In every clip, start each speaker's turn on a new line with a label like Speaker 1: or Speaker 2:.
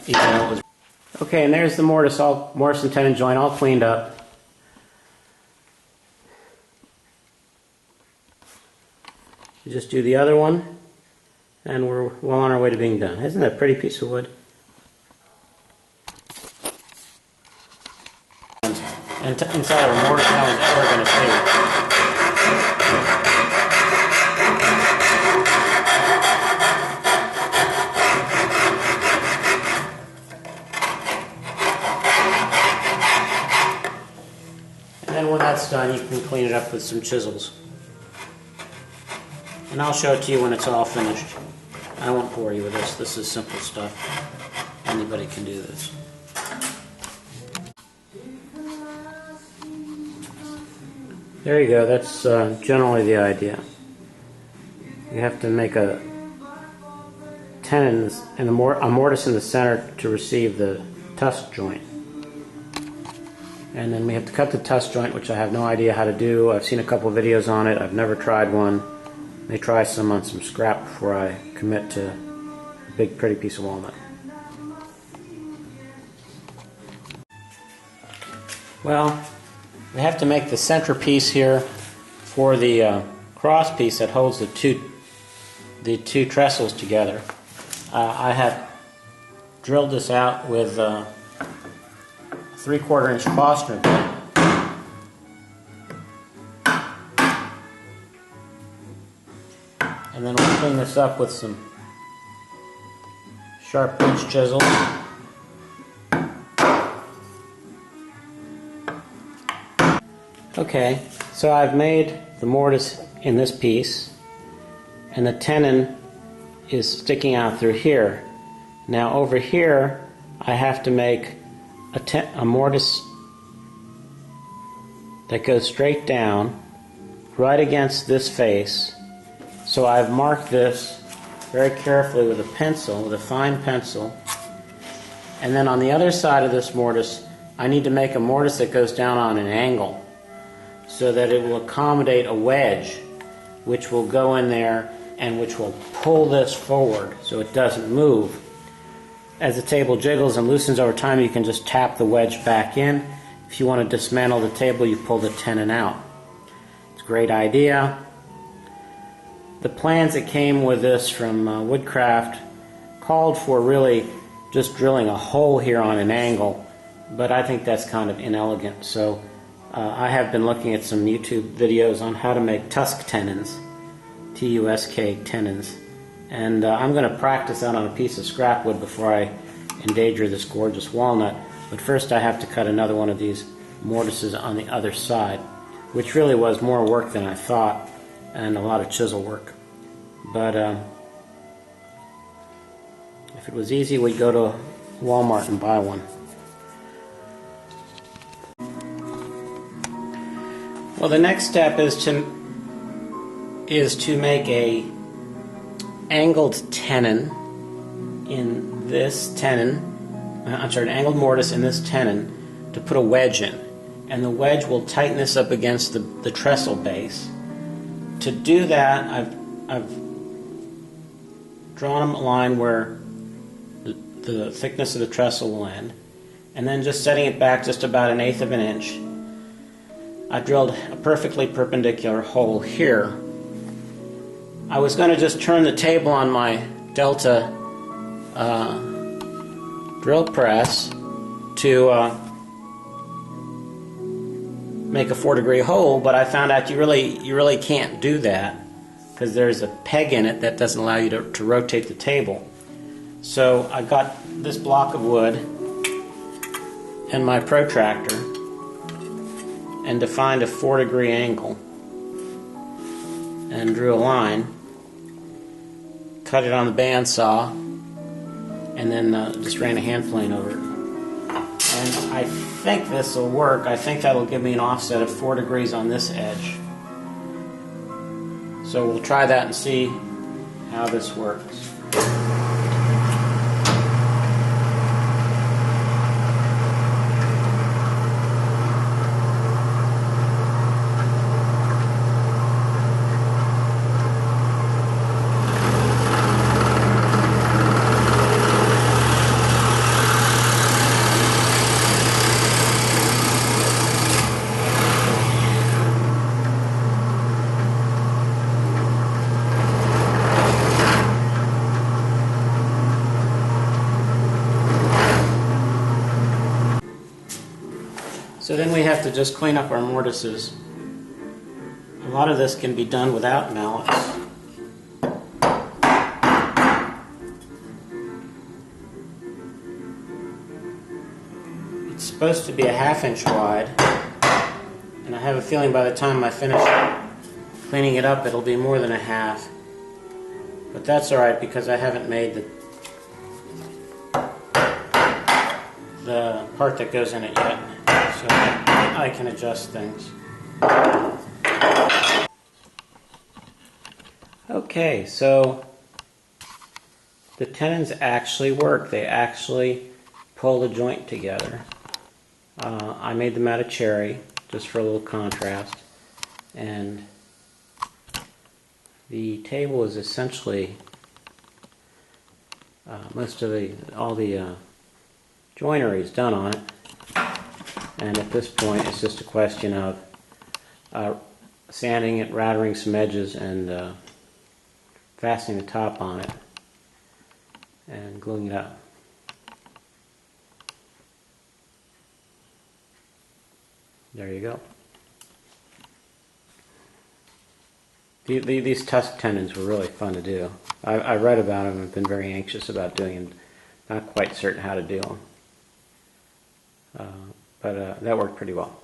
Speaker 1: even though it was. Okay, and there's the mortise and tenon joint all cleaned up. You just do the other one, and we're well on our way to being done. Isn't that a pretty piece of wood? And inside of a mortise, no one's ever going to see. And then when that's done, you can clean it up with some chisels. And I'll show it to you when it's all finished. I won't bore you with this. This is simple stuff. Anybody can do this. There you go. That's generally the idea. You have to make a tenon and a mortise in the center to receive the tusk joint. And then we have to cut the tusk joint, which I have no idea how to do. I've seen a couple of videos on it. I've never tried one. May try some on some scrap before I commit to a big pretty piece of walnut. Well, we have to make the centerpiece here for the cross piece that holds the two trestles together. I have drilled this out with 3/4 inch Forstner bit. And then we'll clean this up with some sharp pinch chisels. Okay, so I've made the mortise in this piece, and the tenon is sticking out through here. Now over here, I have to make a mortise that goes straight down right against this face. So I've marked this very carefully with a pencil, with a fine pencil. And then on the other side of this mortise, I need to make a mortise that goes down on an angle so that it will accommodate a wedge which will go in there and which will pull this forward so it doesn't move. As the table jiggles and loosens over time, you can just tap the wedge back in. If you want to dismantle the table, you pull the tenon out. It's a great idea. The plans that came with this from Woodcraft called for really just drilling a hole here on an angle, but I think that's kind of inelegant. So I have been looking at some YouTube videos on how to make tusk tenons, T-U-S-K tenons, and I'm going to practice out on a piece of scrap wood before I endanger this gorgeous walnut. But first I have to cut another one of these mortises on the other side, which really was more work than I thought, and a lot of chisel work. But if it was easy, we'd go to Walmart and buy one. Well, the next step is to make a angled tenon in this tenon. An angled mortise in this tenon to put a wedge in, and the wedge will tighten this up against the trestle base. To do that, I've drawn a line where the thickness of the trestle will end, and then just setting it back just about 1/8 of an inch, I drilled a perfectly perpendicular hole here. I was going to just turn the table on my Delta drill press to make a 4-degree hole, but I found out you really can't do that because there's a peg in it that doesn't allow you to rotate the table. So I got this block of wood and my protractor and defined a 4-degree angle and drew a line, cut it on the bandsaw, and then just ran a hand plane over it. And I think this will work. I think that'll give me an offset of 4 degrees on this edge. So we'll try that and see how this works. So then we have to just clean up our mortises. A lot of this can be done without mallets. It's supposed to be a 1/2 inch wide, and I have a feeling by the time I finish cleaning it up it'll be more than a 1/2. But that's alright because I haven't made the part that goes in it yet, so I can adjust things. Okay, so the tenons actually work. They actually pull the joint together. I made them out of cherry just for a little contrast, and the table is essentially all the joinery is done on it, and at this point it's just a question of sanding it, routering some edges, and fastening the top on it and gluing it up. There you go. These tusk tenons were really fun to do. I read about them and have been very anxious about doing them. Not quite certain how to do them. But that worked pretty well.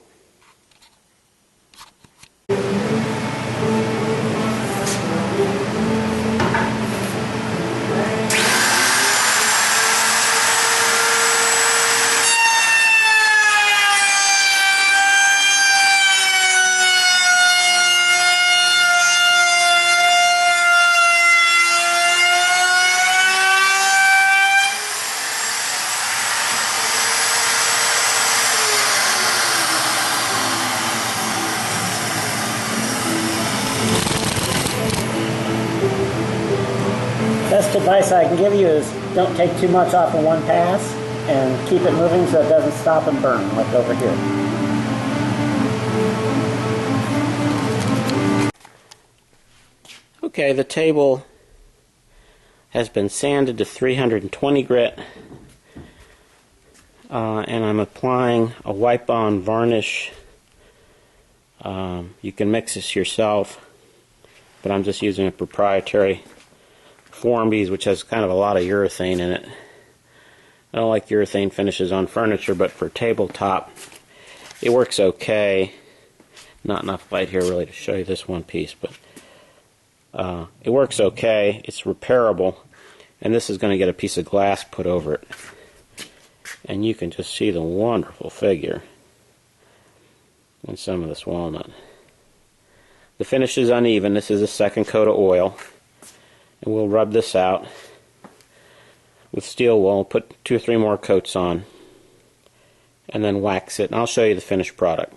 Speaker 1: Best advice I can give you is don't take too much off of one pass and keep it moving so it doesn't stop and burn like over here. Okay, the table has been sanded to 320 grit, and I'm applying a wipe-on varnish. You can mix this yourself, but I'm just using a proprietary Formby's, which has kind of a lot of urethane in it. I don't like urethane finishes on furniture, but for tabletop it works okay. Not enough light here really to show you this one piece, but it works okay. It's repairable, and this is going to get a piece of glass put over it, and you can just see the wonderful figure in some of this walnut. The finish is uneven. This is a second coat of oil. And we'll rub this out with steel wool, put 2 or 3 more coats on, and then wax it. And I'll show you the finished product.